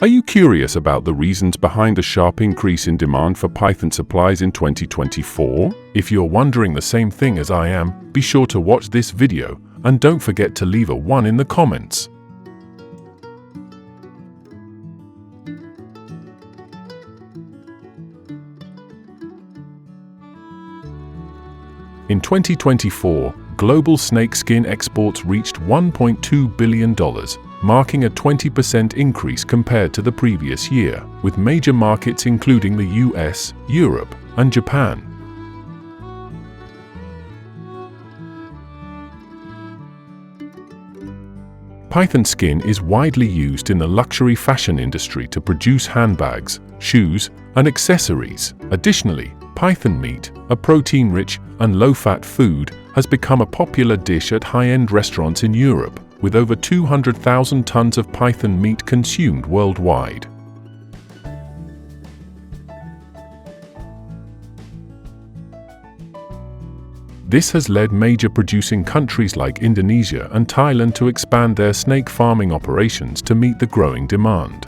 Are you curious about the reasons behind the sharp increase in demand for python supplies in 2024? If you're wondering the same thing as I am, be sure to watch this video and don't forget to leave a 1 in the comments. In 2024, global snakeskin exports reached $1.2 billion, marking a 20% increase compared to the previous year, with major markets including the US, Europe, and Japan. Python skin is widely used in the luxury fashion industry to produce handbags, shoes, and accessories. Additionally, python meat, a protein-rich and low-fat food, has become a popular dish at high-end restaurants in Europe, with over 200,000 tons of python meat consumed worldwide. This has led major producing countries like Indonesia and Thailand to expand their snake farming operations to meet the growing demand.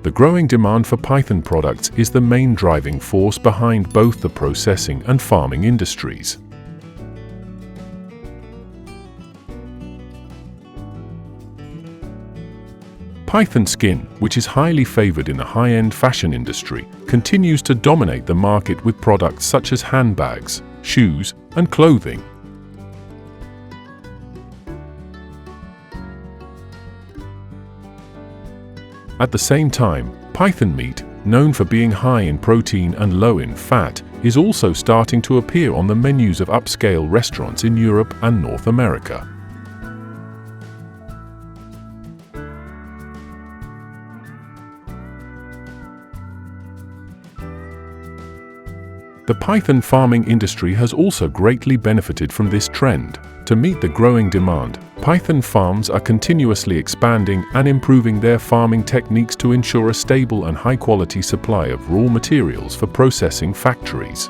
The growing demand for python products is the main driving force behind both the processing and farming industries. Python skin, which is highly favored in the high-end fashion industry, continues to dominate the market with products such as handbags, shoes, and clothing. At the same time, python meat, known for being high in protein and low in fat, is also starting to appear on the menus of upscale restaurants in Europe and North America. The python farming industry has also greatly benefited from this trend. To meet the growing demand, python farms are continuously expanding and improving their farming techniques to ensure a stable and high-quality supply of raw materials for processing factories.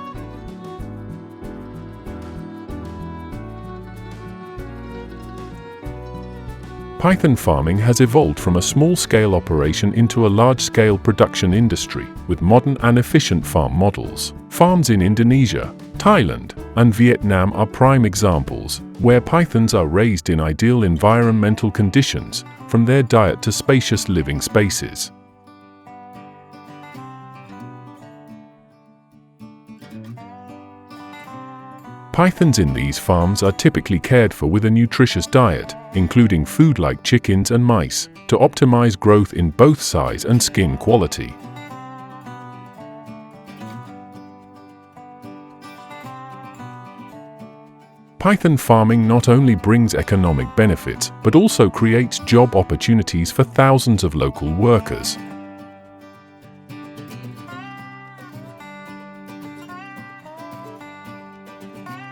Python farming has evolved from a small-scale operation into a large-scale production industry, with modern and efficient farm models. Farms in Indonesia, Thailand, and Vietnam are prime examples, where pythons are raised in ideal environmental conditions, from their diet to spacious living spaces. Pythons in these farms are typically cared for with a nutritious diet, including food like chickens and mice, to optimize growth in both size and skin quality. Python farming not only brings economic benefits, but also creates job opportunities for thousands of local workers.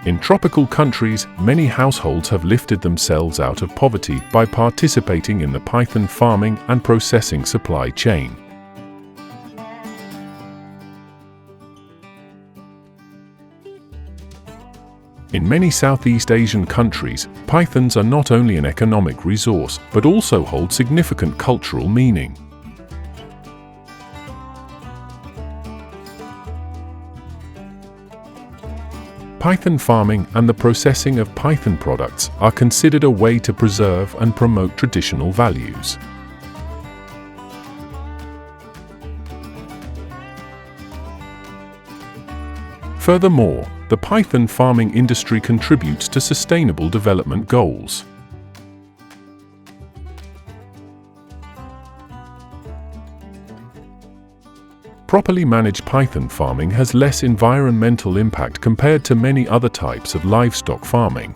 In tropical countries, many households have lifted themselves out of poverty by participating in the python farming and processing supply chain. In many Southeast Asian countries, pythons are not only an economic resource, but also hold significant cultural meaning. Python farming and the processing of python products are considered a way to preserve and promote traditional values. Furthermore, the python farming industry contributes to sustainable development goals. Properly managed python farming has less environmental impact compared to many other types of livestock farming.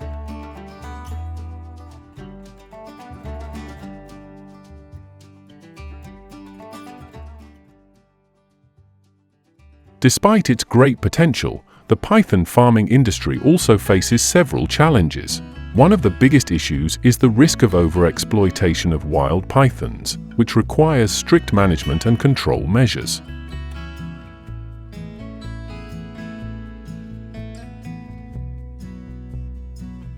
Despite its great potential, the python farming industry also faces several challenges. One of the biggest issues is the risk of overexploitation of wild pythons, which requires strict management and control measures.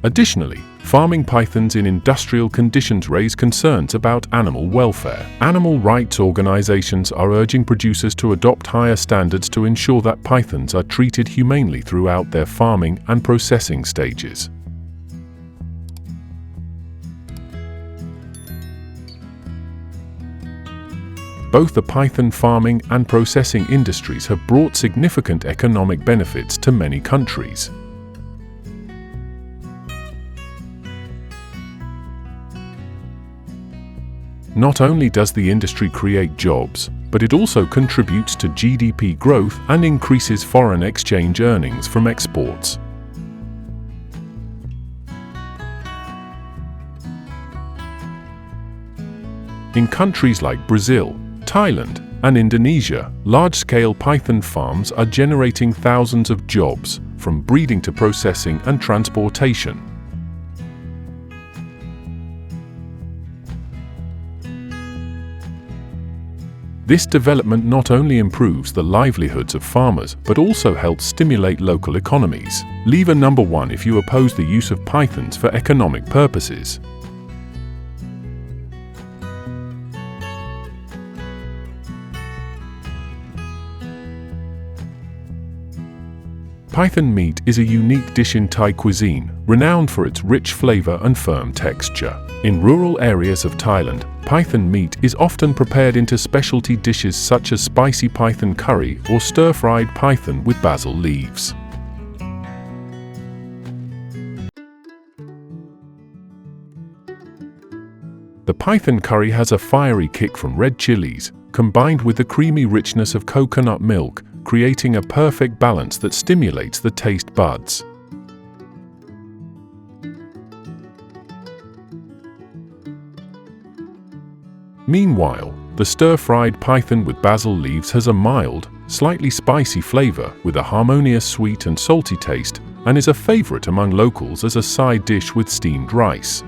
Additionally, farming pythons in industrial conditions raise concerns about animal welfare. Animal rights organizations are urging producers to adopt higher standards to ensure that pythons are treated humanely throughout their farming and processing stages. Both the python farming and processing industries have brought significant economic benefits to many countries. Not only does the industry create jobs, but it also contributes to GDP growth and increases foreign exchange earnings from exports. In countries like Brazil, Thailand, and Indonesia, large-scale python farms are generating thousands of jobs, from breeding to processing and transportation. This development not only improves the livelihoods of farmers, but also helps stimulate local economies. Lever number 1 if you oppose the use of pythons for economic purposes. Python meat is a unique dish in Thai cuisine, renowned for its rich flavor and firm texture. In rural areas of Thailand, python meat is often prepared into specialty dishes such as spicy python curry or stir-fried python with basil leaves. The python curry has a fiery kick from red chilies, combined with the creamy richness of coconut milk, creating a perfect balance that stimulates the taste buds. Meanwhile, the stir-fried python with basil leaves has a mild, slightly spicy flavor with a harmonious sweet and salty taste, and is a favorite among locals as a side dish with steamed rice.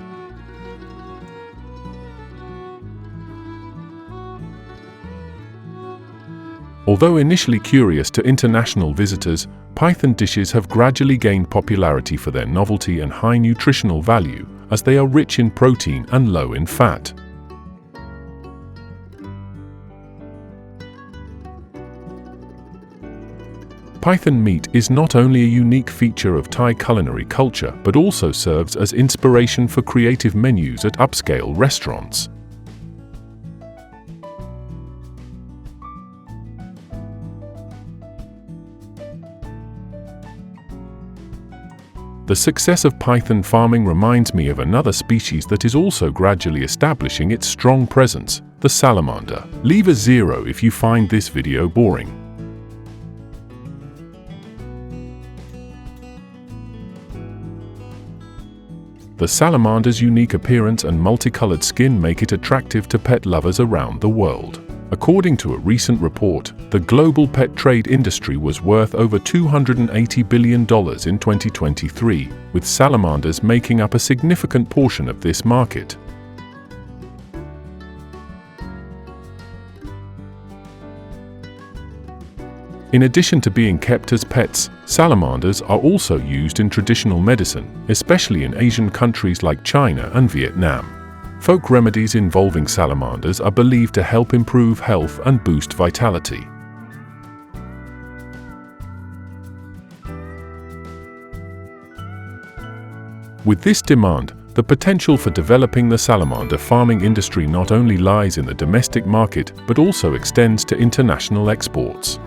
Although initially curious to international visitors, python dishes have gradually gained popularity for their novelty and high nutritional value, as they are rich in protein and low in fat. Python meat is not only a unique feature of Thai culinary culture, but also serves as inspiration for creative menus at upscale restaurants. The success of python farming reminds me of another species that is also gradually establishing its strong presence, the salamander. Leave a 0 if you find this video boring. The salamander's unique appearance and multicolored skin make it attractive to pet lovers around the world. According to a recent report, the global pet trade industry was worth over $280 billion in 2023, with salamanders making up a significant portion of this market. In addition to being kept as pets, salamanders are also used in traditional medicine, especially in Asian countries like China and Vietnam. Folk remedies involving salamanders are believed to help improve health and boost vitality. With this demand, the potential for developing the salamander farming industry not only lies in the domestic market, but also extends to international exports.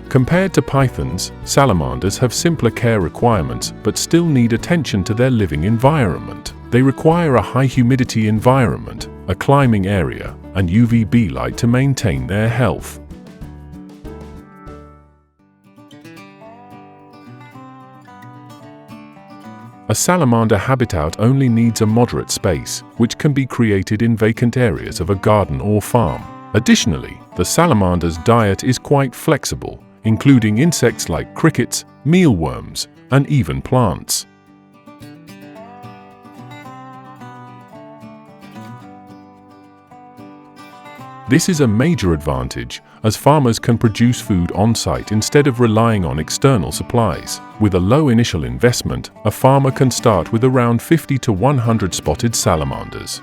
Compared to pythons, salamanders have simpler care requirements but still need attention to their living environment. They require a high humidity environment, a climbing area, and UVB light to maintain their health. A salamander habitat only needs a moderate space, which can be created in vacant areas of a garden or farm. Additionally, the salamander's diet is quite flexible, including insects like crickets, mealworms, and even plants. This is a major advantage, as farmers can produce food on-site instead of relying on external supplies. With a low initial investment, a farmer can start with around 50 to 100 spotted salamanders.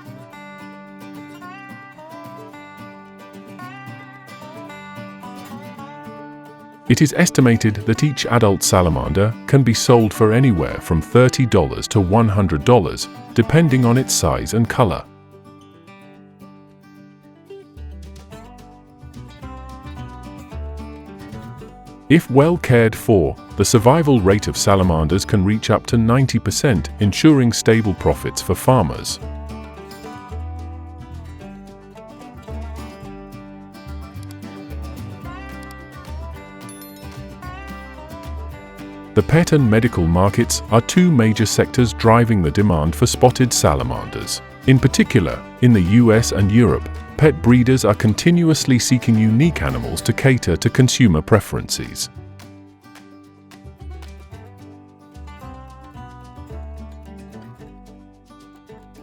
It is estimated that each adult salamander can be sold for anywhere from $30 to $100, depending on its size and color. If well cared for, the survival rate of salamanders can reach up to 90%, ensuring stable profits for farmers. The pet and medical markets are two major sectors driving the demand for spotted salamanders. In particular, in the US and Europe, pet breeders are continuously seeking unique animals to cater to consumer preferences.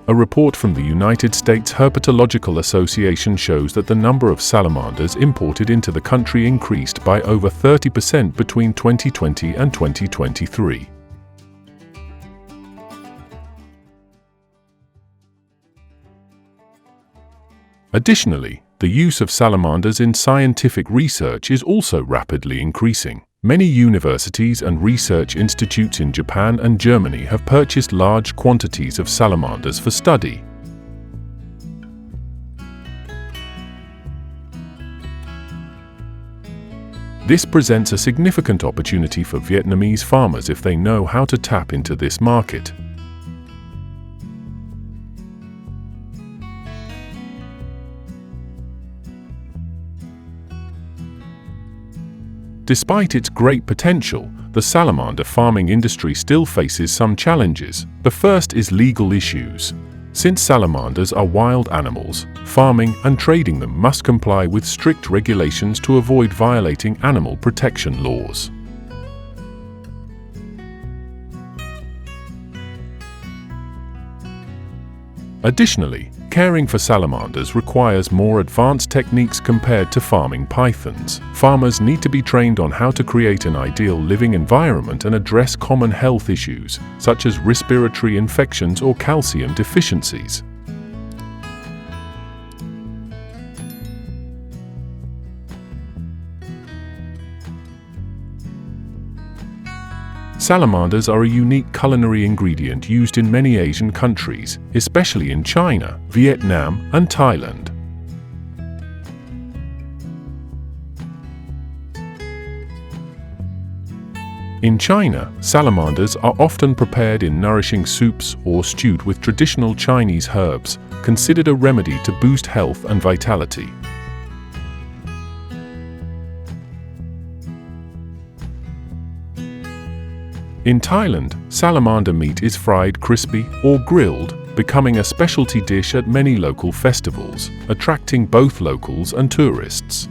A report from the United States Herpetological Association shows that the number of salamanders imported into the country increased by over 30% between 2020 and 2023. Additionally, the use of salamanders in scientific research is also rapidly increasing. Many universities and research institutes in Japan and Germany have purchased large quantities of salamanders for study. This presents a significant opportunity for Vietnamese farmers if they know how to tap into this market. Despite its great potential, the salamander farming industry still faces some challenges. The first is legal issues. Since salamanders are wild animals, farming and trading them must comply with strict regulations to avoid violating animal protection laws. Additionally, caring for salamanders requires more advanced techniques compared to farming pythons. Farmers need to be trained on how to create an ideal living environment and address common health issues, such as respiratory infections or calcium deficiencies. Salamanders are a unique culinary ingredient used in many Asian countries, especially in China, Vietnam, and Thailand. In China, salamanders are often prepared in nourishing soups or stewed with traditional Chinese herbs, considered a remedy to boost health and vitality. In Thailand, salamander meat is fried crispy or grilled, becoming a specialty dish at many local festivals, attracting both locals and tourists.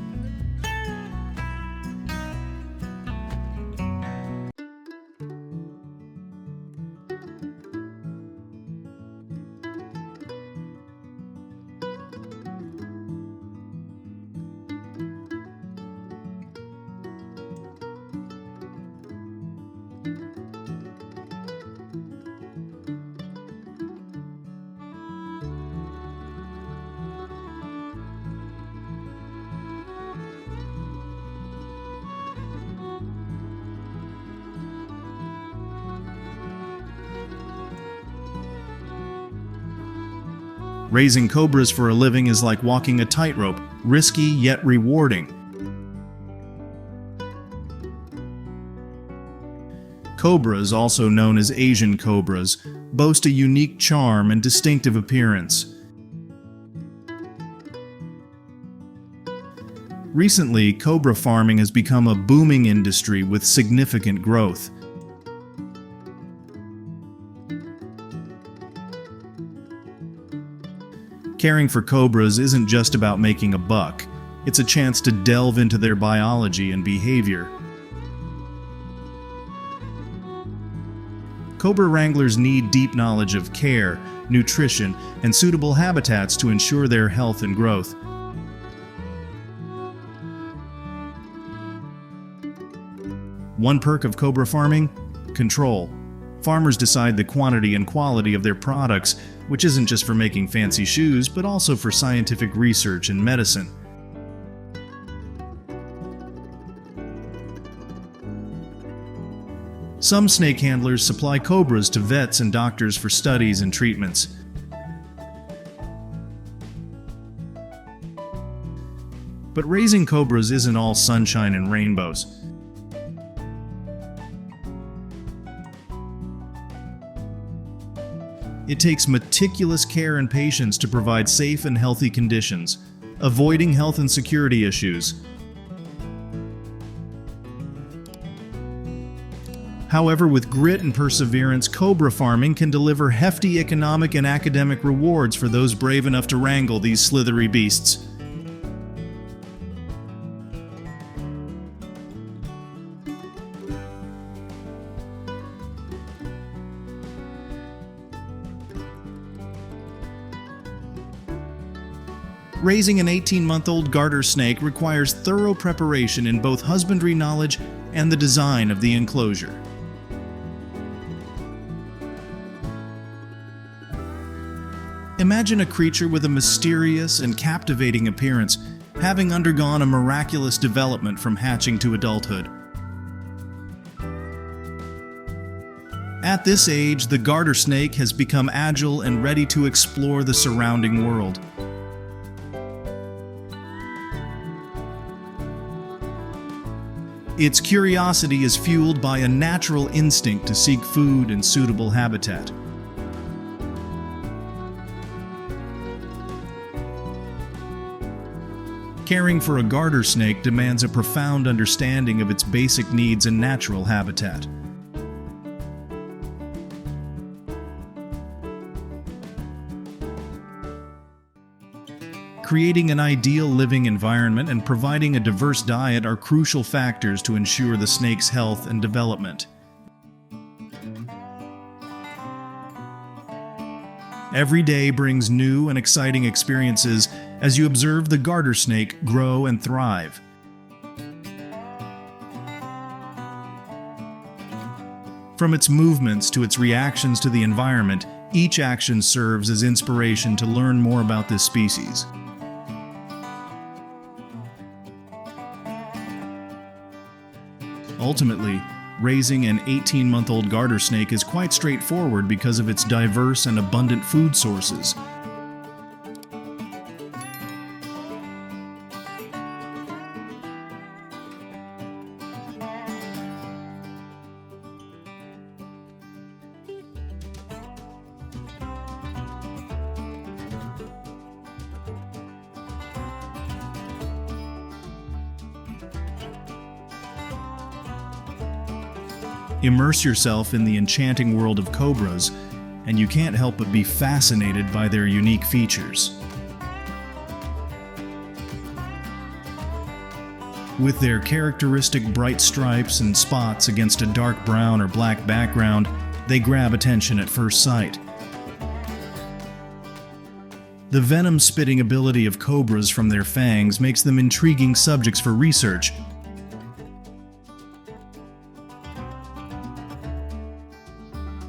Raising cobras for a living is like walking a tightrope, risky yet rewarding. Cobras, also known as Asian cobras, boast a unique charm and distinctive appearance. Recently, cobra farming has become a booming industry with significant growth. Caring for cobras isn't just about making a buck. It's a chance to delve into their biology and behavior. Cobra wranglers need deep knowledge of care, nutrition, and suitable habitats to ensure their health and growth. One perk of cobra farming? Control. Farmers decide the quantity and quality of their products, which isn't just for making fancy shoes, but also for scientific research and medicine. Some snake handlers supply cobras to vets and doctors for studies and treatments. But raising cobras isn't all sunshine and rainbows. It takes meticulous care and patience to provide safe and healthy conditions, avoiding health and security issues. However, with grit and perseverance, cobra farming can deliver hefty economic and academic rewards for those brave enough to wrangle these slithery beasts. Raising an 18-month-old garter snake requires thorough preparation in both husbandry knowledge and the design of the enclosure. Imagine a creature with a mysterious and captivating appearance, having undergone a miraculous development from hatching to adulthood. At this age, the garter snake has become agile and ready to explore the surrounding world. Its curiosity is fueled by a natural instinct to seek food and suitable habitat. Caring for a garter snake demands a profound understanding of its basic needs and natural habitat. Creating an ideal living environment and providing a diverse diet are crucial factors to ensure the snake's health and development. Every day brings new and exciting experiences as you observe the garter snake grow and thrive. From its movements to its reactions to the environment, each action serves as inspiration to learn more about this species. Ultimately, raising an 18-month-old garter snake is quite straightforward because of its diverse and abundant food sources. Immerse yourself in the enchanting world of cobras, and you can't help but be fascinated by their unique features. With their characteristic bright stripes and spots against a dark brown or black background, they grab attention at first sight. The venom-spitting ability of cobras from their fangs makes them intriguing subjects for research.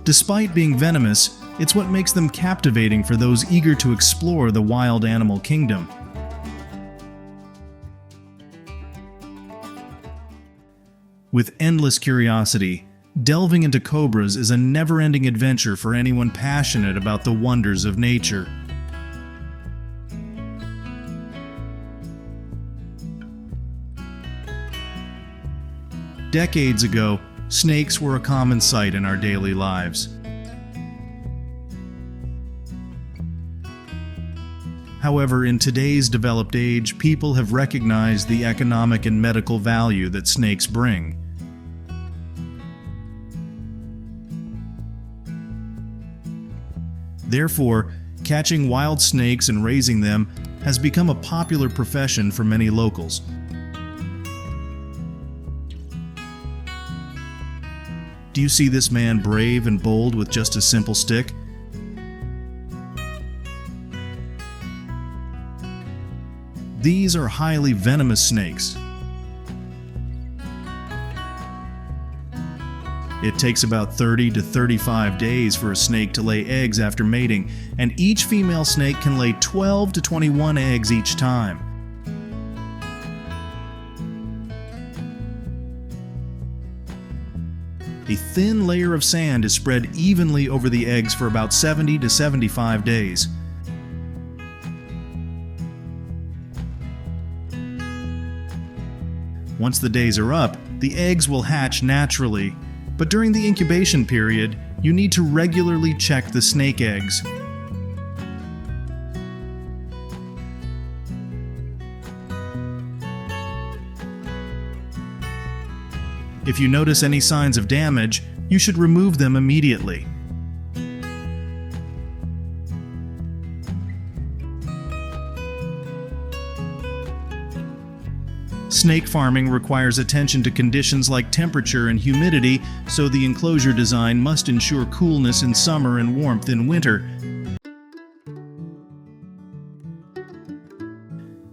Despite being venomous, it's what makes them captivating for those eager to explore the wild animal kingdom. With endless curiosity, delving into cobras is a never-ending adventure for anyone passionate about the wonders of nature. Decades ago, snakes were a common sight in our daily lives. However, in today's developed age, people have recognized the economic and medical value that snakes bring. Therefore, catching wild snakes and raising them has become a popular profession for many locals. Do you see this man brave and bold with just a simple stick? These are highly venomous snakes. It takes about 30 to 35 days for a snake to lay eggs after mating, and each female snake can lay 12 to 21 eggs each time. A thin layer of sand is spread evenly over the eggs for about 70 to 75 days. Once the days are up, the eggs will hatch naturally, but during the incubation period, you need to regularly check the snake eggs. If you notice any signs of damage, you should remove them immediately. Snake farming requires attention to conditions like temperature and humidity, so the enclosure design must ensure coolness in summer and warmth in winter.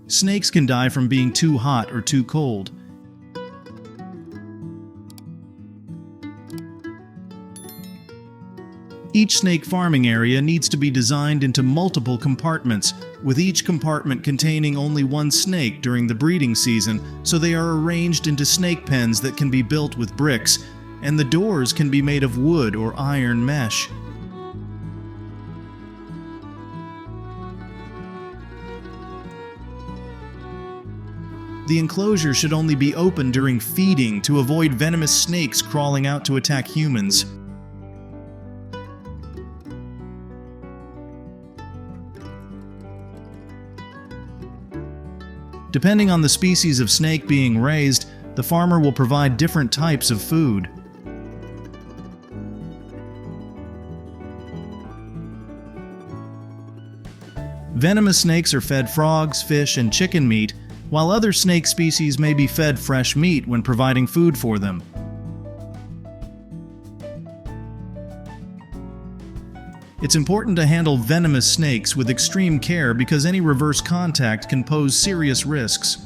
Snakes can die from being too hot or too cold. Each snake farming area needs to be designed into multiple compartments, with each compartment containing only one snake during the breeding season, so they are arranged into snake pens that can be built with bricks, and the doors can be made of wood or iron mesh. The enclosure should only be open during feeding to avoid venomous snakes crawling out to attack humans. Depending on the species of snake being raised, the farmer will provide different types of food. Venomous snakes are fed frogs, fish, and chicken meat, while other snake species may be fed fresh meat when providing food for them. It's important to handle venomous snakes with extreme care because any reverse contact can pose serious risks.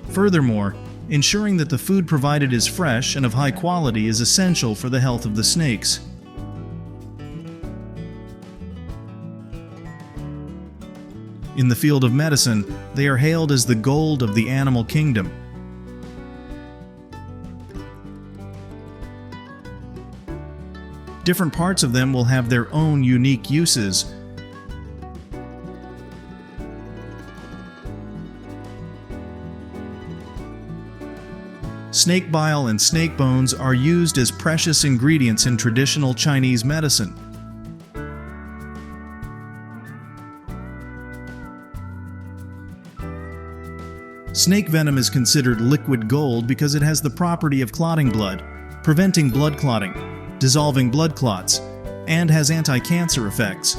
Furthermore, ensuring that the food provided is fresh and of high quality is essential for the health of the snakes. In the field of medicine, they are hailed as the gold of the animal kingdom. Different parts of them will have their own unique uses. Snake bile and snake bones are used as precious ingredients in traditional Chinese medicine. Snake venom is considered liquid gold because it has the property of clotting blood, preventing blood clotting, dissolving blood clots, and has anti-cancer effects.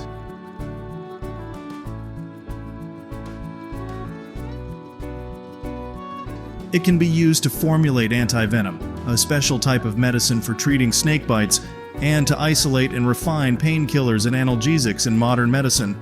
It can be used to formulate antivenom, a special type of medicine for treating snake bites, and to isolate and refine painkillers and analgesics in modern medicine.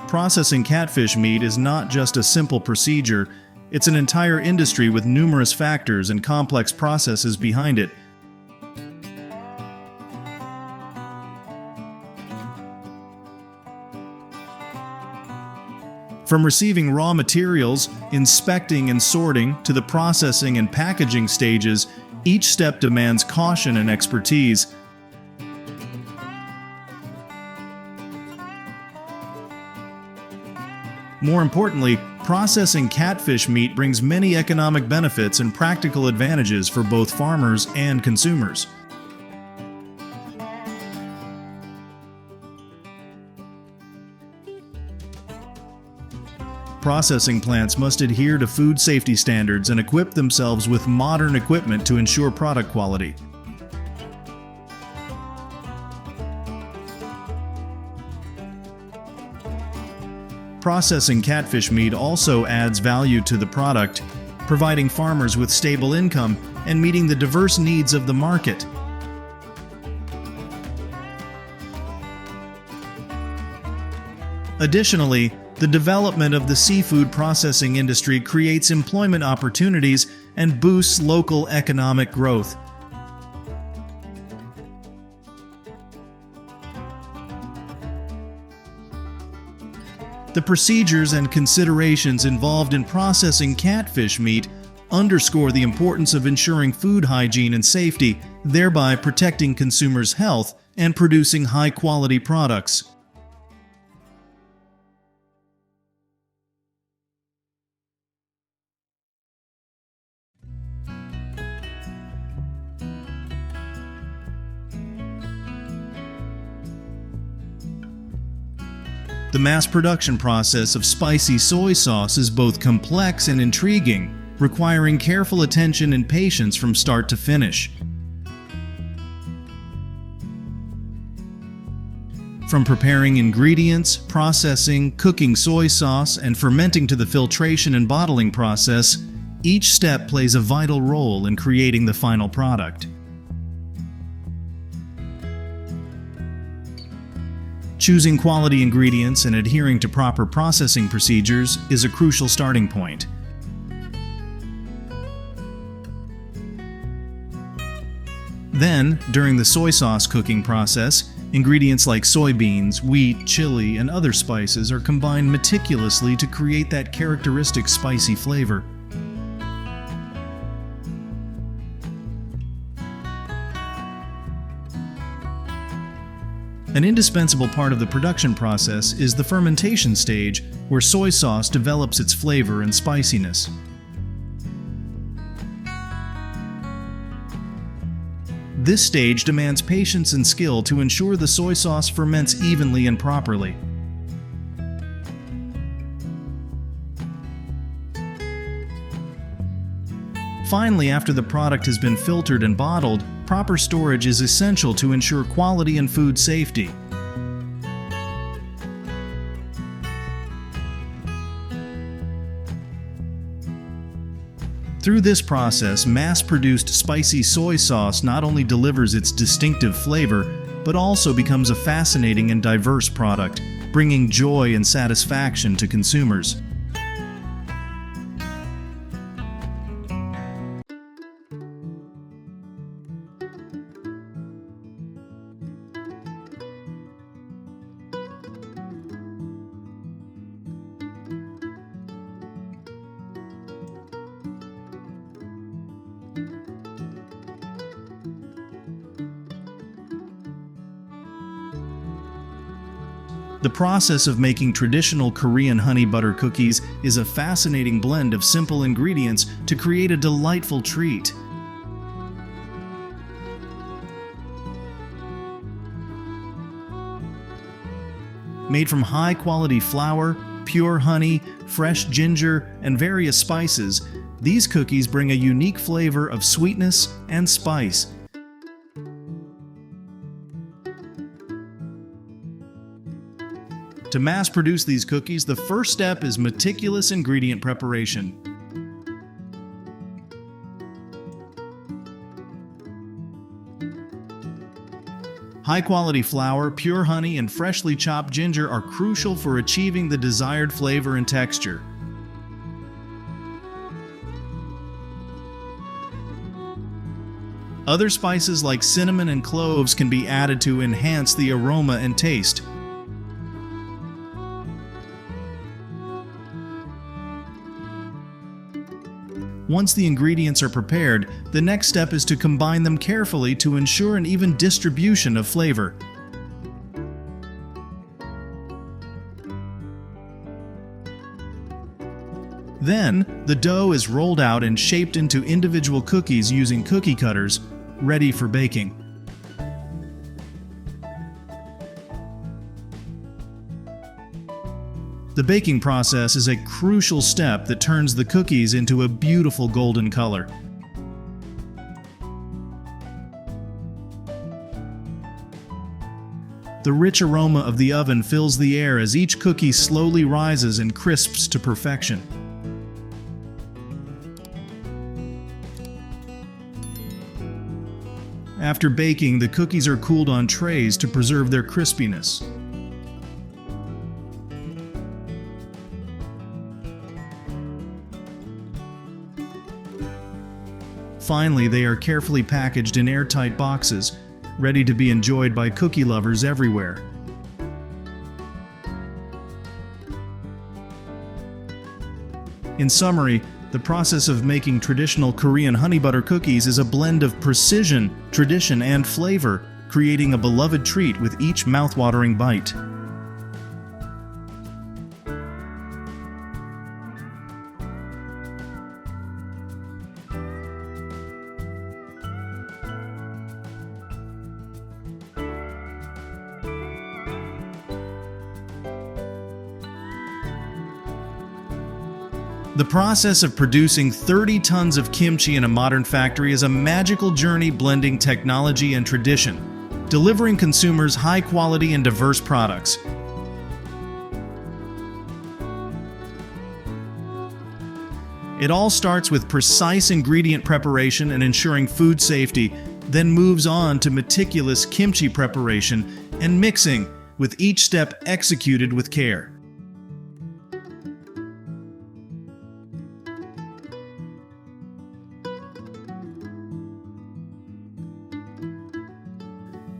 Processing catfish meat is not just a simple procedure, it's an entire industry with numerous factors and complex processes behind it. From receiving raw materials, inspecting and sorting, to the processing and packaging stages, each step demands caution and expertise. More importantly, processing catfish meat brings many economic benefits and practical advantages for both farmers and consumers. Processing plants must adhere to food safety standards and equip themselves with modern equipment to ensure product quality. Processing catfish meat also adds value to the product, providing farmers with stable income and meeting the diverse needs of the market. Additionally, the development of the seafood processing industry creates employment opportunities and boosts local economic growth. The procedures and considerations involved in processing catfish meat underscore the importance of ensuring food hygiene and safety, thereby protecting consumers' health and producing high-quality products. The mass production process of spicy soy sauce is both complex and intriguing, requiring careful attention and patience from start to finish. From preparing ingredients, processing, cooking soy sauce, and fermenting to the filtration and bottling process, each step plays a vital role in creating the final product. Choosing quality ingredients and adhering to proper processing procedures is a crucial starting point. Then, during the soy sauce cooking process, ingredients like soybeans, wheat, chili, and other spices are combined meticulously to create that characteristic spicy flavor. An indispensable part of the production process is the fermentation stage, where soy sauce develops its flavor and spiciness. This stage demands patience and skill to ensure the soy sauce ferments evenly and properly. Finally, after the product has been filtered and bottled, proper storage is essential to ensure quality and food safety. Through this process, mass-produced spicy soy sauce not only delivers its distinctive flavor, but also becomes a fascinating and diverse product, bringing joy and satisfaction to consumers. The process of making traditional Korean honey butter cookies is a fascinating blend of simple ingredients to create a delightful treat. Made from high-quality flour, pure honey, fresh ginger, and various spices, these cookies bring a unique flavor of sweetness and spice. To mass produce these cookies, the first step is meticulous ingredient preparation. High-quality flour, pure honey, and freshly chopped ginger are crucial for achieving the desired flavor and texture. Other spices like cinnamon and cloves can be added to enhance the aroma and taste. Once the ingredients are prepared, the next step is to combine them carefully to ensure an even distribution of flavor. Then, the dough is rolled out and shaped into individual cookies using cookie cutters, ready for baking. The baking process is a crucial step that turns the cookies into a beautiful golden color. The rich aroma of the oven fills the air as each cookie slowly rises and crisps to perfection. After baking, the cookies are cooled on trays to preserve their crispiness. Finally, they are carefully packaged in airtight boxes, ready to be enjoyed by cookie lovers everywhere. In summary, the process of making traditional Korean honey butter cookies is a blend of precision, tradition, and flavor, creating a beloved treat with each mouth-watering bite. The process of producing 30 tons of kimchi in a modern factory is a magical journey blending technology and tradition, delivering consumers high-quality and diverse products. It all starts with precise ingredient preparation and ensuring food safety, then moves on to meticulous kimchi preparation and mixing, with each step executed with care.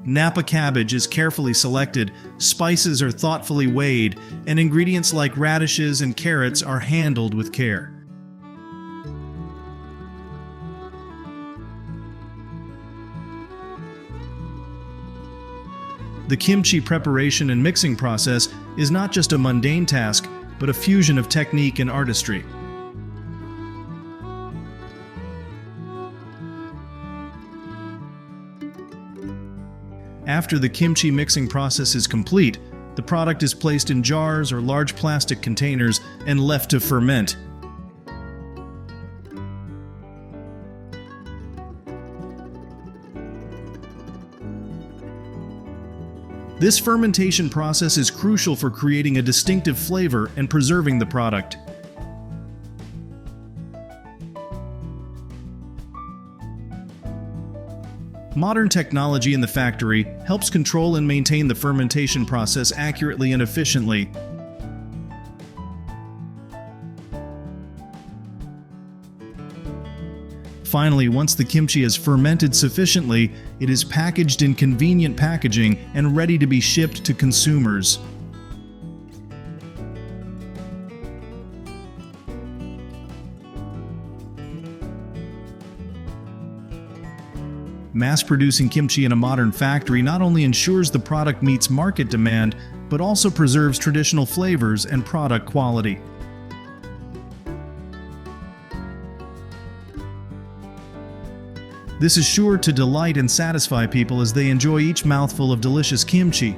Napa cabbage is carefully selected, spices are thoughtfully weighed, and ingredients like radishes and carrots are handled with care. The kimchi preparation and mixing process is not just a mundane task, but a fusion of technique and artistry. After the kimchi mixing process is complete, the product is placed in jars or large plastic containers and left to ferment. This fermentation process is crucial for creating a distinctive flavor and preserving the product. Modern technology in the factory helps control and maintain the fermentation process accurately and efficiently. Finally, once the kimchi has fermented sufficiently, it is packaged in convenient packaging and ready to be shipped to consumers. Mass-producing kimchi in a modern factory not only ensures the product meets market demand, but also preserves traditional flavors and product quality. This is sure to delight and satisfy people as they enjoy each mouthful of delicious kimchi.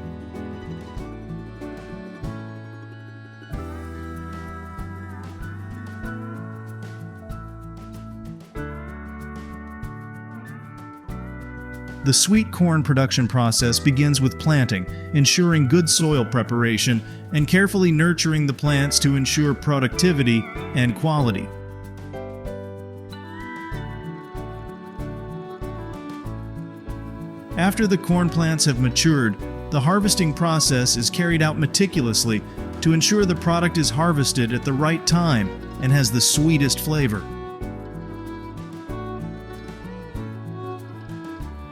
The sweet corn production process begins with planting, ensuring good soil preparation, and carefully nurturing the plants to ensure productivity and quality. After the corn plants have matured, the harvesting process is carried out meticulously to ensure the product is harvested at the right time and has the sweetest flavor.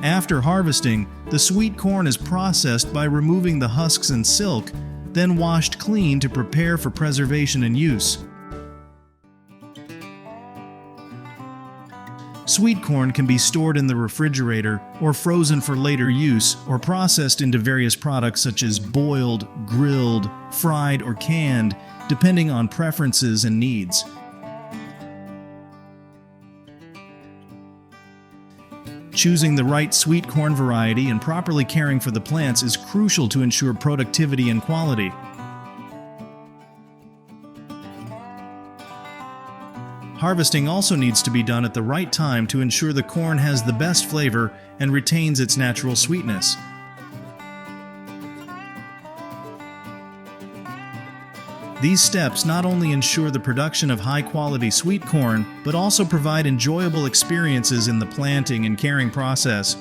After harvesting, the sweet corn is processed by removing the husks and silk, then washed clean to prepare for preservation and use. Sweet corn can be stored in the refrigerator or frozen for later use, or processed into various products such as boiled, grilled, fried, or canned, depending on preferences and needs. Choosing the right sweet corn variety and properly caring for the plants is crucial to ensure productivity and quality. Harvesting also needs to be done at the right time to ensure the corn has the best flavor and retains its natural sweetness. These steps not only ensure the production of high-quality sweet corn, but also provide enjoyable experiences in the planting and caring process.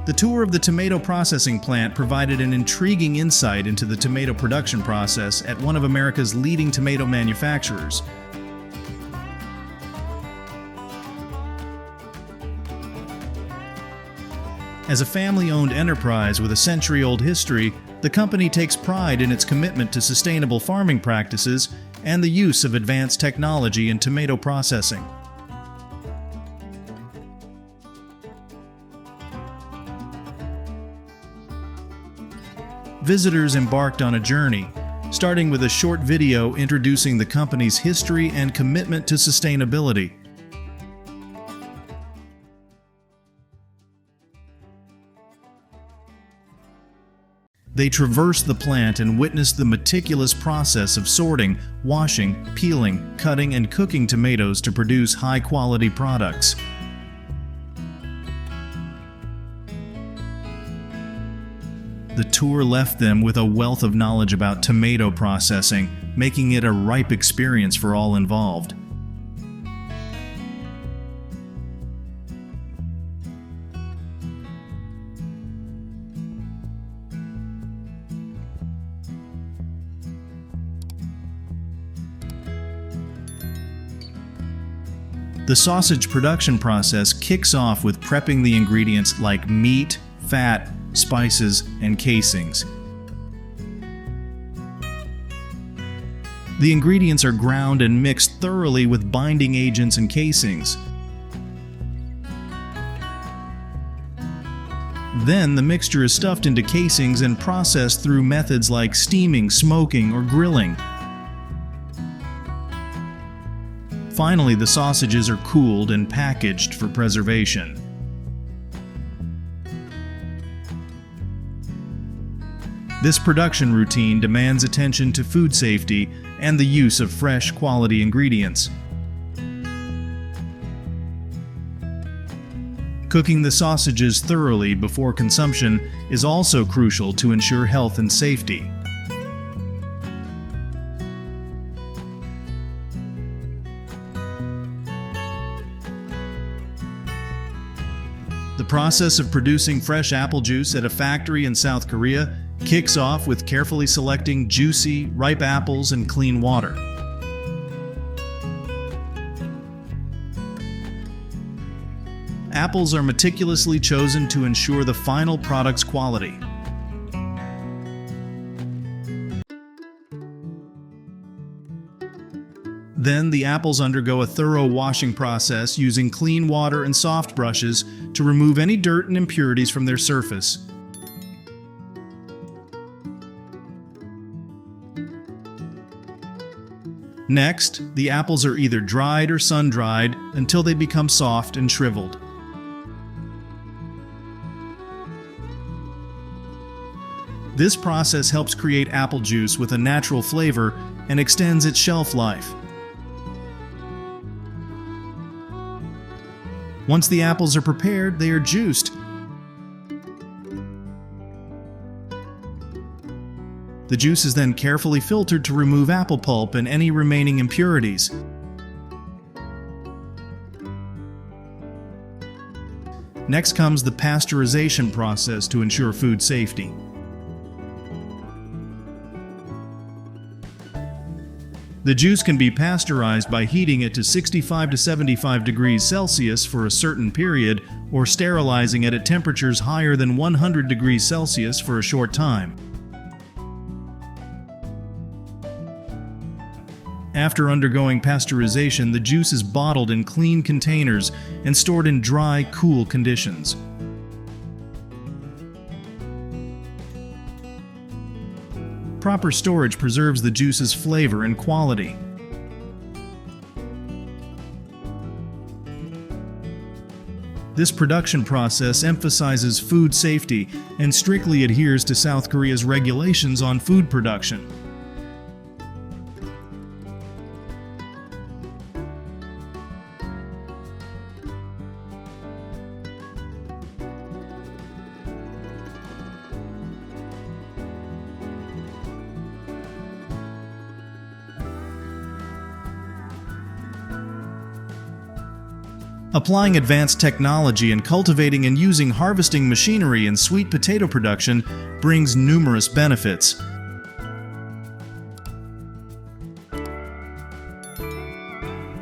The tour of the tomato processing plant provided an intriguing insight into the tomato production process at one of America's leading tomato manufacturers. As a family-owned enterprise with a century-old history, the company takes pride in its commitment to sustainable farming practices and the use of advanced technology in tomato processing. Visitors embarked on a journey, starting with a short video introducing the company's history and commitment to sustainability. They traversed the plant and witnessed the meticulous process of sorting, washing, peeling, cutting, and cooking tomatoes to produce high-quality products. The tour left them with a wealth of knowledge about tomato processing, making it a ripe experience for all involved. The sausage production process kicks off with prepping the ingredients like meat, fat, spices, and casings. The ingredients are ground and mixed thoroughly with binding agents and casings. Then the mixture is stuffed into casings and processed through methods like steaming, smoking, or grilling. Finally, the sausages are cooled and packaged for preservation. This production routine demands attention to food safety and the use of fresh, quality ingredients. Cooking the sausages thoroughly before consumption is also crucial to ensure health and safety. The process of producing fresh apple juice at a factory in South Korea kicks off with carefully selecting juicy, ripe apples and clean water. Apples are meticulously chosen to ensure the final product's quality. Then the apples undergo a thorough washing process using clean water and soft brushes to remove any dirt and impurities from their surface. Next, the apples are either dried or sun-dried until they become soft and shriveled. This process helps create apple juice with a natural flavor and extends its shelf life. Once the apples are prepared, they are juiced. The juice is then carefully filtered to remove apple pulp and any remaining impurities. Next comes the pasteurization process to ensure food safety. The juice can be pasteurized by heating it to 65 to 75 degrees Celsius for a certain period, or sterilizing it at temperatures higher than 100 degrees Celsius for a short time. After undergoing pasteurization, the juice is bottled in clean containers and stored in dry, cool conditions. Proper storage preserves the juice's flavor and quality. This production process emphasizes food safety and strictly adheres to South Korea's regulations on food production. Applying advanced technology and cultivating and using harvesting machinery in sweet potato production brings numerous benefits.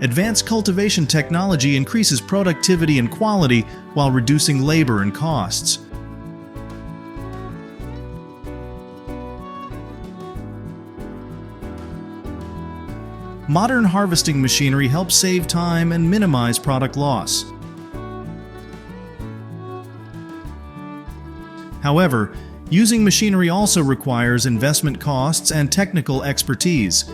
Advanced cultivation technology increases productivity and quality while reducing labor and costs. Modern harvesting machinery helps save time and minimize product loss. However, using machinery also requires investment costs and technical expertise.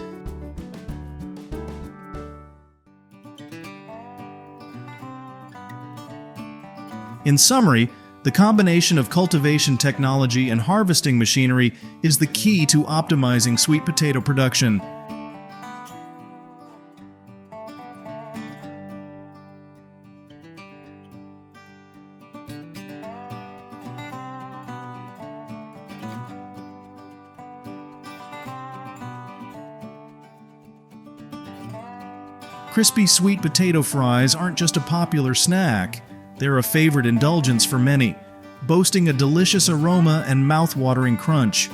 In summary, the combination of cultivation technology and harvesting machinery is the key to optimizing sweet potato production. Crispy sweet potato fries aren't just a popular snack, they're a favorite indulgence for many, boasting a delicious aroma and mouth-watering crunch.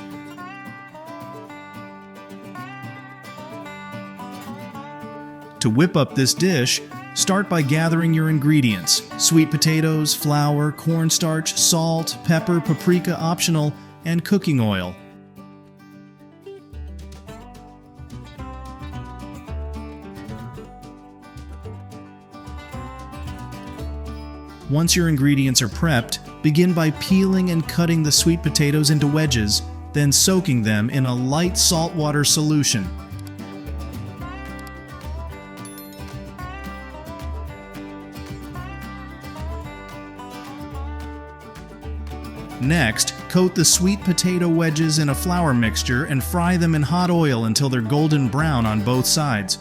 To whip up this dish, start by gathering your ingredients: sweet potatoes, flour, cornstarch, salt, pepper, paprika optional, and cooking oil. Once your ingredients are prepped, begin by peeling and cutting the sweet potatoes into wedges, then soaking them in a light saltwater solution. Next, coat the sweet potato wedges in a flour mixture and fry them in hot oil until they're golden brown on both sides.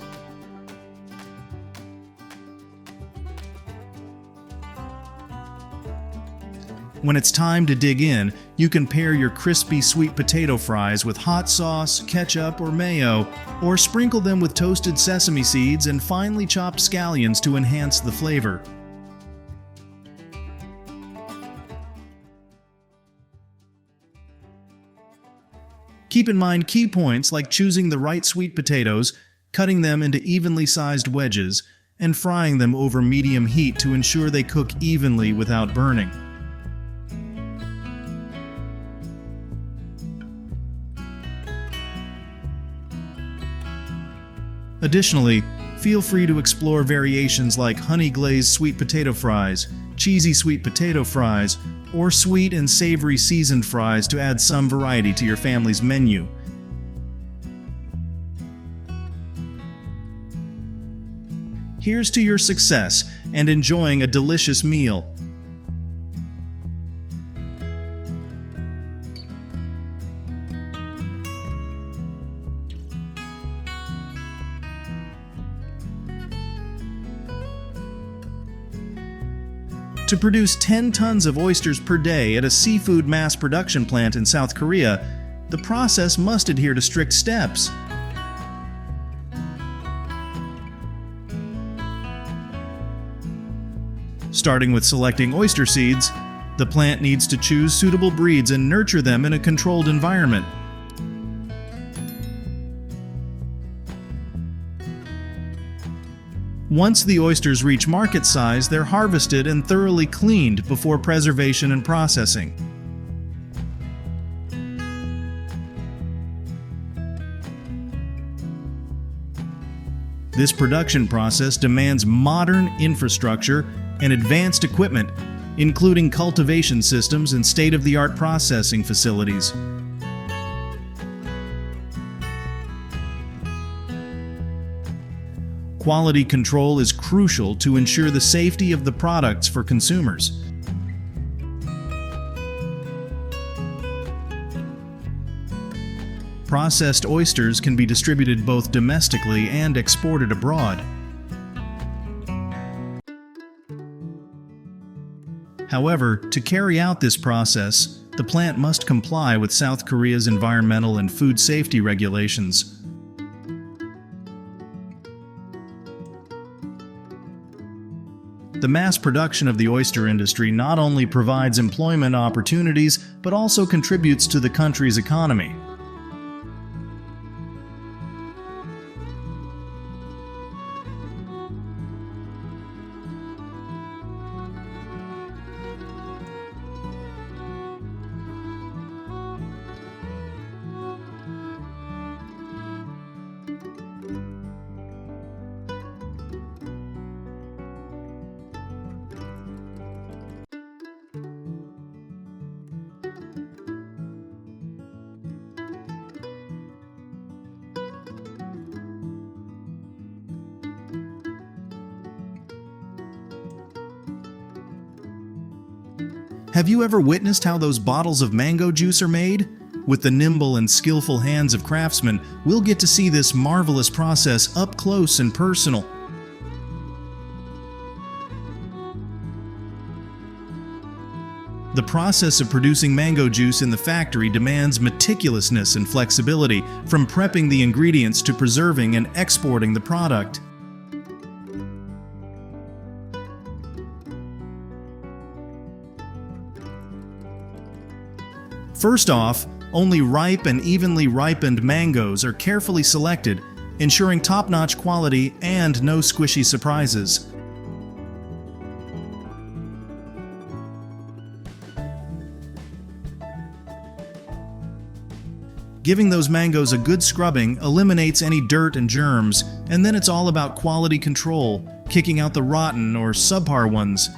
When it's time to dig in, you can pair your crispy sweet potato fries with hot sauce, ketchup, or mayo, or sprinkle them with toasted sesame seeds and finely chopped scallions to enhance the flavor. Keep in mind key points like choosing the right sweet potatoes, cutting them into evenly sized wedges, and frying them over medium heat to ensure they cook evenly without burning. Additionally, feel free to explore variations like honey-glazed sweet potato fries, cheesy sweet potato fries, or sweet and savory seasoned fries to add some variety to your family's menu. Here's to your success and enjoying a delicious meal. To produce 10 tons of oysters per day at a seafood mass production plant in South Korea, the process must adhere to strict steps. Starting with selecting oyster seeds, the plant needs to choose suitable breeds and nurture them in a controlled environment. Once the oysters reach market size, they're harvested and thoroughly cleaned before preservation and processing. This production process demands modern infrastructure and advanced equipment, including cultivation systems and state-of-the-art processing facilities. Quality control is crucial to ensure the safety of the products for consumers. Processed oysters can be distributed both domestically and exported abroad. However, to carry out this process, the plant must comply with South Korea's environmental and food safety regulations. The mass production of the oyster industry not only provides employment opportunities, but also contributes to the country's economy. Have you ever witnessed how those bottles of mango juice are made? With the nimble and skillful hands of craftsmen, we'll get to see this marvelous process up close and personal. The process of producing mango juice in the factory demands meticulousness and flexibility, from prepping the ingredients to preserving and exporting the product. First off, only ripe and evenly ripened mangoes are carefully selected, ensuring top-notch quality and no squishy surprises. Giving those mangoes a good scrubbing eliminates any dirt and germs, and then it's all about quality control, kicking out the rotten or subpar ones.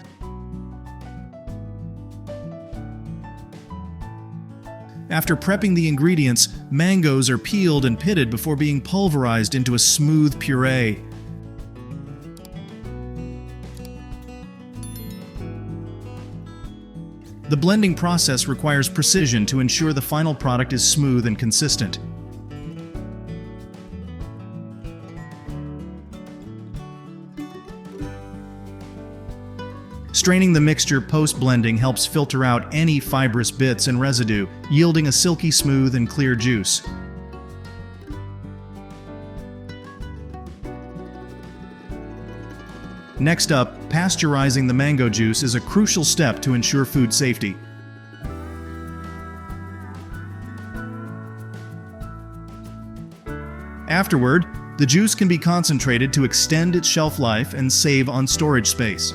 After prepping the ingredients, mangoes are peeled and pitted before being pulverized into a smooth puree. The blending process requires precision to ensure the final product is smooth and consistent. Straining the mixture post-blending helps filter out any fibrous bits and residue, yielding a silky smooth and clear juice. Next up, pasteurizing the mango juice is a crucial step to ensure food safety. Afterward, the juice can be concentrated to extend its shelf life and save on storage space.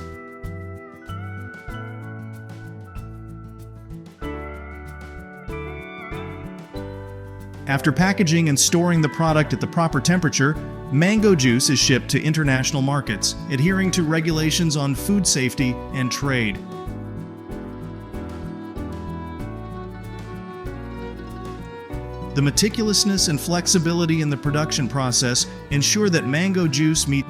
After packaging and storing the product at the proper temperature, mango juice is shipped to international markets, adhering to regulations on food safety and trade. The meticulousness and flexibility in the production process ensure that mango juice meets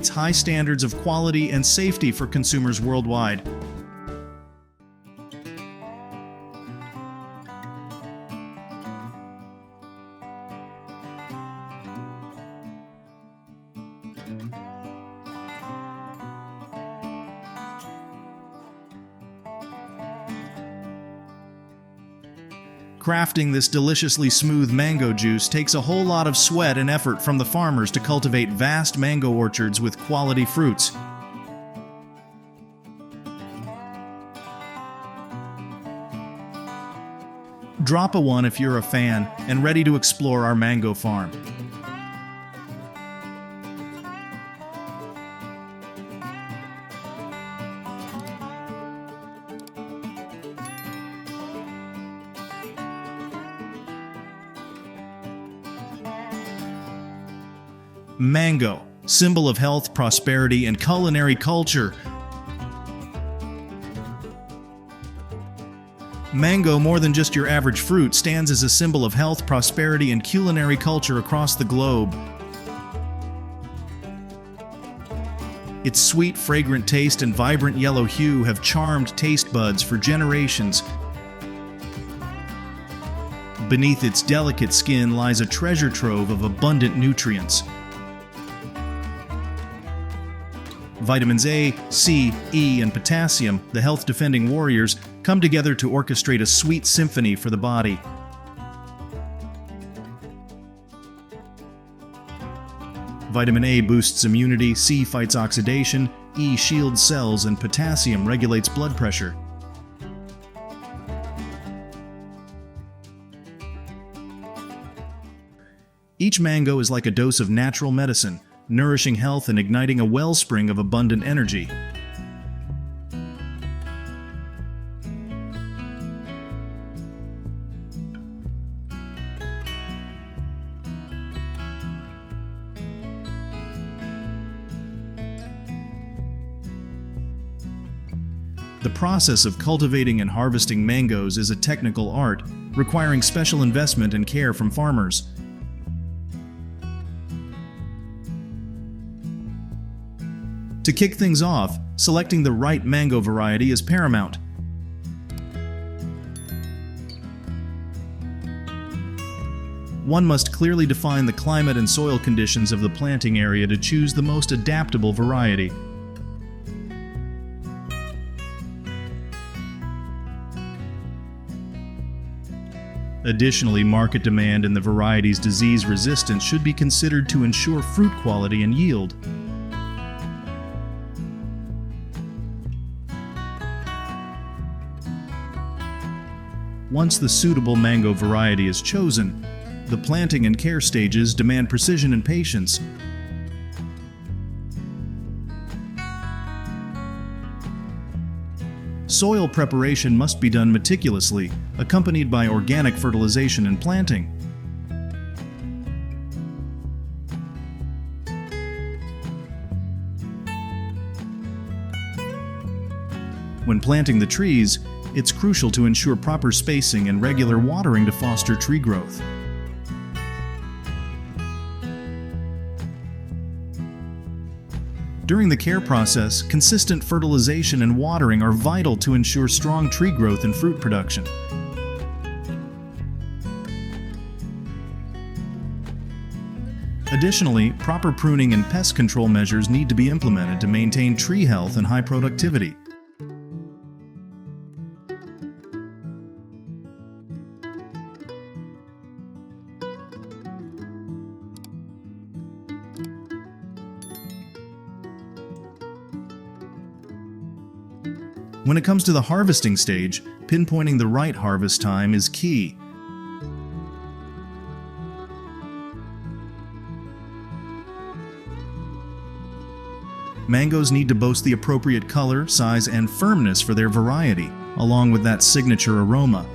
high standards of quality and safety for consumers worldwide. Crafting this deliciously smooth mango juice takes a whole lot of sweat and effort from the farmers to cultivate vast mango orchards with quality fruits. Drop a one if you're a fan and ready to explore our mango farm. Mango, symbol of health, prosperity, and culinary culture. Mango, more than just your average fruit, stands as a symbol of health, prosperity, and culinary culture across the globe. Its sweet, fragrant taste and vibrant yellow hue have charmed taste buds for generations. Beneath its delicate skin lies a treasure trove of abundant nutrients. Vitamins A, C, E, and potassium, the health-defending warriors, come together to orchestrate a sweet symphony for the body. Vitamin A boosts immunity, C fights oxidation, E shields cells, and potassium regulates blood pressure. Each mango is like a dose of natural medicine, nourishing health and igniting a wellspring of abundant energy. The process of cultivating and harvesting mangoes is a technical art, requiring special investment and care from farmers. To kick things off, selecting the right mango variety is paramount. One must clearly define the climate and soil conditions of the planting area to choose the most adaptable variety. Additionally, market demand and the variety's disease resistance should be considered to ensure fruit quality and yield. Once the suitable mango variety is chosen, the planting and care stages demand precision and patience. Soil preparation must be done meticulously, accompanied by organic fertilization and planting. When planting the trees, it's crucial to ensure proper spacing and regular watering to foster tree growth. During the care process, consistent fertilization and watering are vital to ensure strong tree growth and fruit production. Additionally, proper pruning and pest control measures need to be implemented to maintain tree health and high productivity. When it comes to the harvesting stage, pinpointing the right harvest time is key. Mangoes need to boast the appropriate color, size, and firmness for their variety, along with that signature aroma.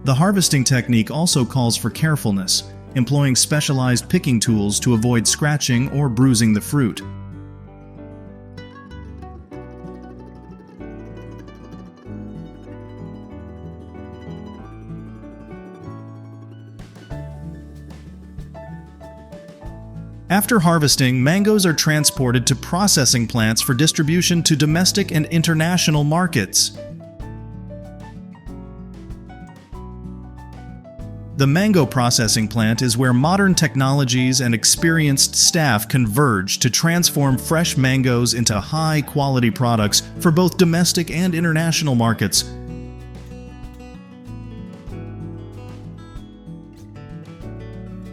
The harvesting technique also calls for carefulness, employing specialized picking tools to avoid scratching or bruising the fruit. After harvesting, mangoes are transported to processing plants for distribution to domestic and international markets. The mango processing plant is where modern technologies and experienced staff converge to transform fresh mangoes into high-quality products for both domestic and international markets.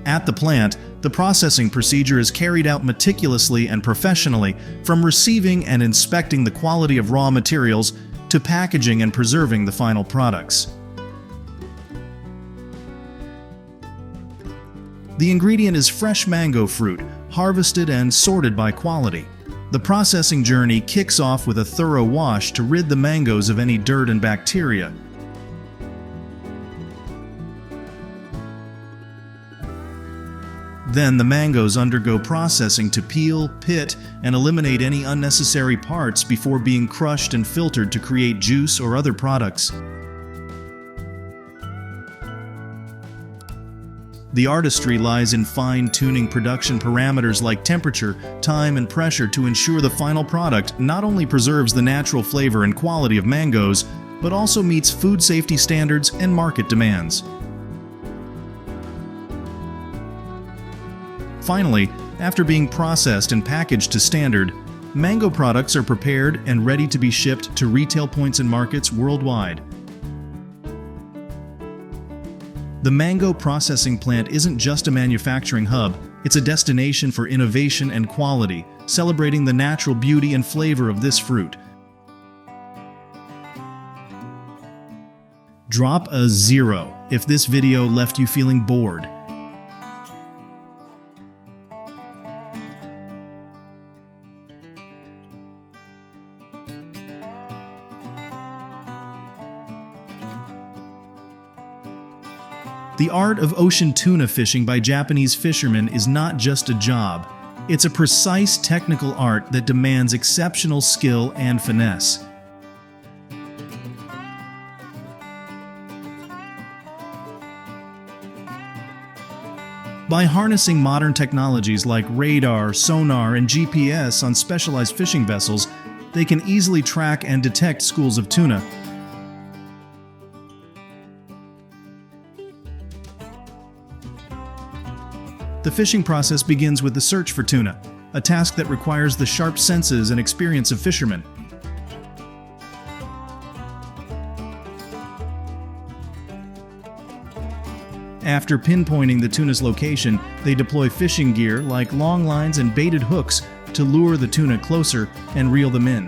At the plant, the processing procedure is carried out meticulously and professionally, from receiving and inspecting the quality of raw materials to packaging and preserving the final products. The ingredient is fresh mango fruit, harvested and sorted by quality. The processing journey kicks off with a thorough wash to rid the mangoes of any dirt and bacteria. Then the mangoes undergo processing to peel, pit, and eliminate any unnecessary parts before being crushed and filtered to create juice or other products. The artistry lies in fine-tuning production parameters like temperature, time, and pressure to ensure the final product not only preserves the natural flavor and quality of mangoes, but also meets food safety standards and market demands. Finally, after being processed and packaged to standard, mango products are prepared and ready to be shipped to retail points and markets worldwide. The mango processing plant isn't just a manufacturing hub, it's a destination for innovation and quality, celebrating the natural beauty and flavor of this fruit. Drop a 0 if this video left you feeling bored. The art of ocean tuna fishing by Japanese fishermen is not just a job. It's a precise technical art that demands exceptional skill and finesse. By harnessing modern technologies like radar, sonar, and GPS on specialized fishing vessels, they can easily track and detect schools of tuna. The fishing process begins with the search for tuna, a task that requires the sharp senses and experience of fishermen. After pinpointing the tuna's location, they deploy fishing gear like long lines and baited hooks to lure the tuna closer and reel them in.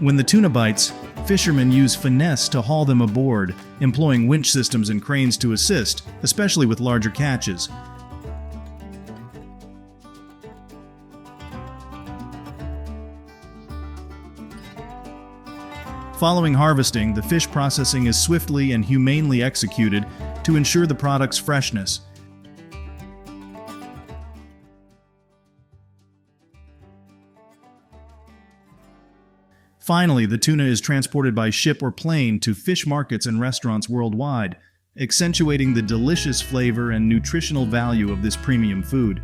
When the tuna bites, fishermen use finesse to haul them aboard, employing winch systems and cranes to assist, especially with larger catches. Following harvesting, the fish processing is swiftly and humanely executed to ensure the product's freshness. Finally, the tuna is transported by ship or plane to fish markets and restaurants worldwide, accentuating the delicious flavor and nutritional value of this premium food.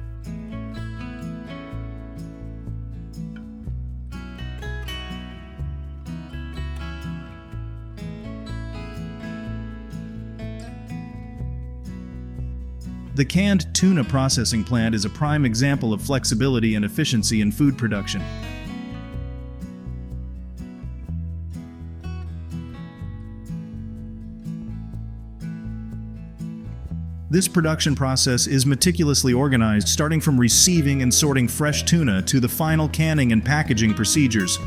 The canned tuna processing plant is a prime example of flexibility and efficiency in food production. This production process is meticulously organized, starting from receiving and sorting fresh tuna to the final canning and packaging procedures.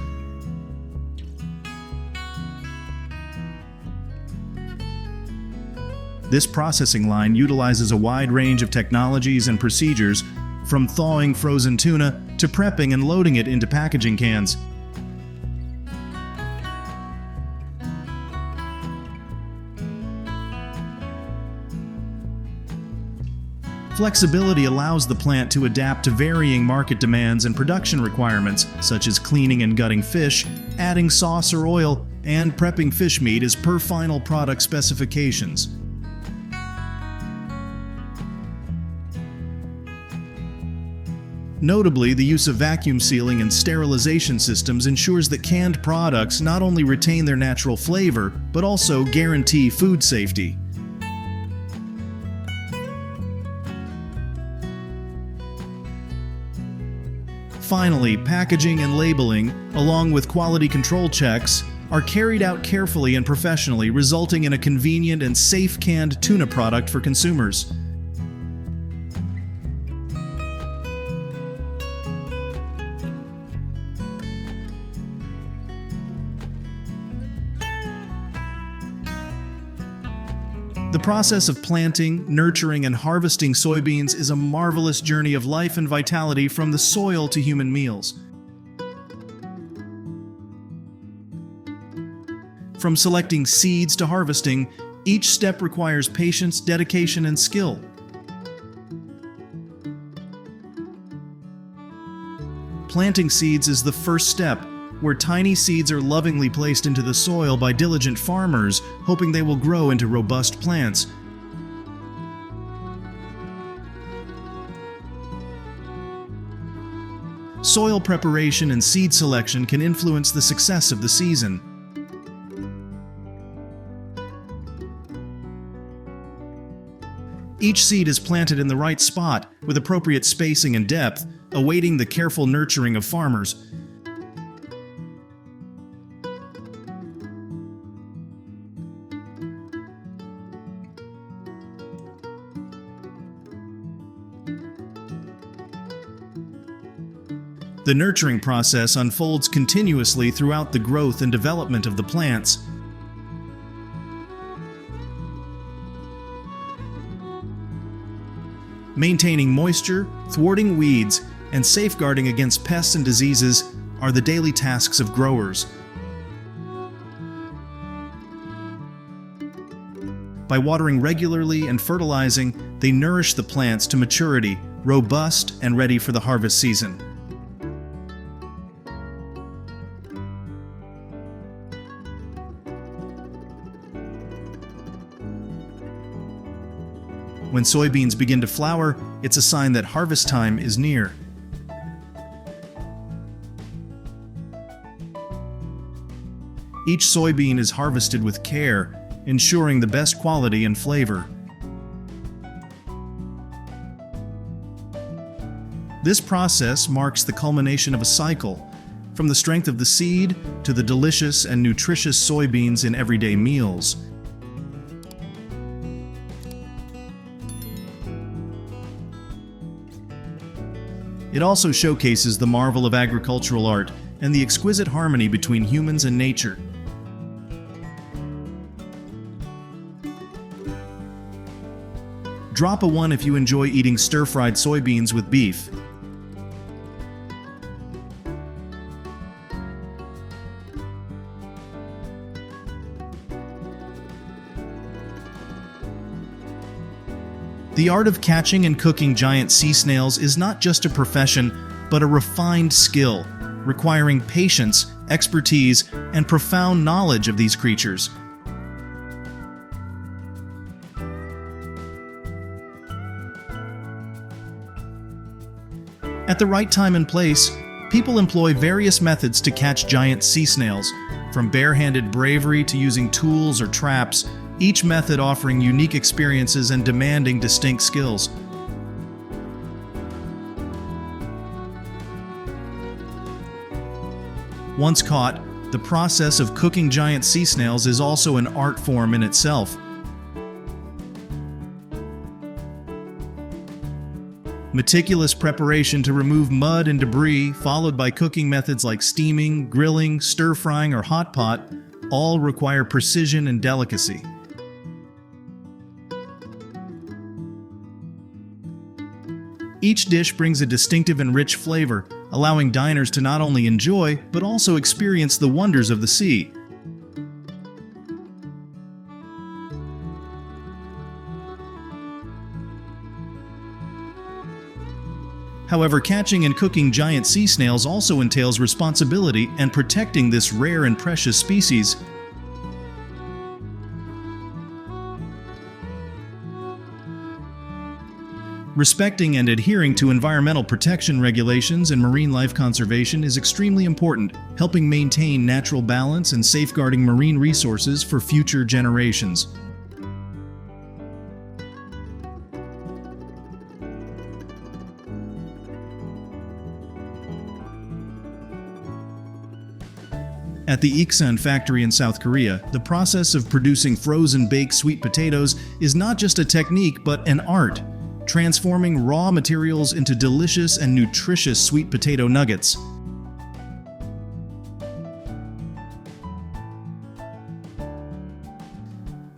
This processing line utilizes a wide range of technologies and procedures, from thawing frozen tuna to prepping and loading it into packaging cans. Flexibility allows the plant to adapt to varying market demands and production requirements, such as cleaning and gutting fish, adding sauce or oil, and prepping fish meat as per final product specifications. Notably, the use of vacuum sealing and sterilization systems ensures that canned products not only retain their natural flavor, but also guarantee food safety. Finally, packaging and labeling, along with quality control checks, are carried out carefully and professionally, resulting in a convenient and safe canned tuna product for consumers. The process of planting, nurturing, and harvesting soybeans is a marvelous journey of life and vitality from the soil to human meals. From selecting seeds to harvesting, each step requires patience, dedication, and skill. Planting seeds is the first step, where tiny seeds are lovingly placed into the soil by diligent farmers, hoping they will grow into robust plants. Soil preparation and seed selection can influence the success of the season. Each seed is planted in the right spot, with appropriate spacing and depth, awaiting the careful nurturing of farmers. The nurturing process unfolds continuously throughout the growth and development of the plants. Maintaining moisture, thwarting weeds, and safeguarding against pests and diseases are the daily tasks of growers. By watering regularly and fertilizing, they nourish the plants to maturity, robust and ready for the harvest season. When soybeans begin to flower, it's a sign that harvest time is near. Each soybean is harvested with care, ensuring the best quality and flavor. This process marks the culmination of a cycle, from the strength of the seed to the delicious and nutritious soybeans in everyday meals. It also showcases the marvel of agricultural art and the exquisite harmony between humans and nature. Drop a 1 if you enjoy eating stir-fried soybeans with beef. The art of catching and cooking giant sea snails is not just a profession, but a refined skill, requiring patience, expertise, and profound knowledge of these creatures. At the right time and place, people employ various methods to catch giant sea snails, from barehanded bravery to using tools or traps, each method offering unique experiences and demanding distinct skills. Once caught, the process of cooking giant sea snails is also an art form in itself. Meticulous preparation to remove mud and debris, followed by cooking methods like steaming, grilling, stir-frying, or hot pot, all require precision and delicacy. Each dish brings a distinctive and rich flavor, allowing diners to not only enjoy, but also experience the wonders of the sea. However, catching and cooking giant sea snails also entails responsibility and protecting this rare and precious species. Respecting and adhering to environmental protection regulations and marine life conservation is extremely important, helping maintain natural balance and safeguarding marine resources for future generations. At the Iksan factory in South Korea, the process of producing frozen baked sweet potatoes is not just a technique but an art, transforming raw materials into delicious and nutritious sweet potato nuggets.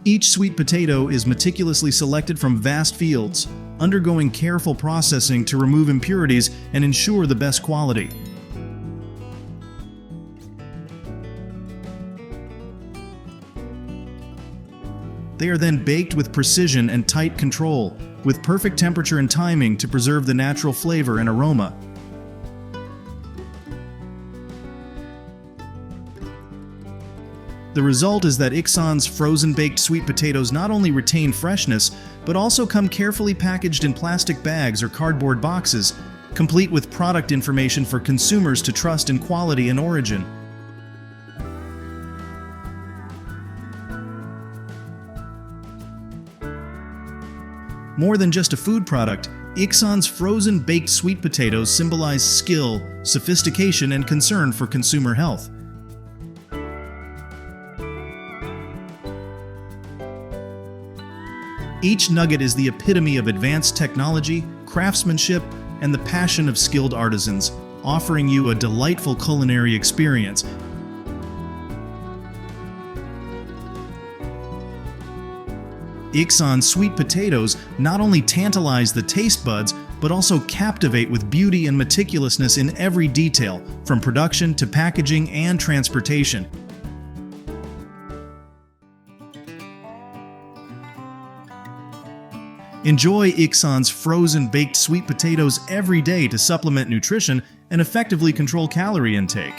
Each sweet potato is meticulously selected from vast fields, undergoing careful processing to remove impurities and ensure the best quality. They are then baked with precision and tight control, with perfect temperature and timing to preserve the natural flavor and aroma. The result is that Ixon's frozen baked sweet potatoes not only retain freshness, but also come carefully packaged in plastic bags or cardboard boxes, complete with product information for consumers to trust in quality and origin. More than just a food product, Ixon's frozen baked sweet potatoes symbolize skill, sophistication, and concern for consumer health. Each nugget is the epitome of advanced technology, craftsmanship, and the passion of skilled artisans, offering you a delightful culinary experience. Ixon's sweet potatoes not only tantalize the taste buds, but also captivate with beauty and meticulousness in every detail, from production to packaging and transportation. Enjoy Ixon's frozen baked sweet potatoes every day to supplement nutrition and effectively control calorie intake.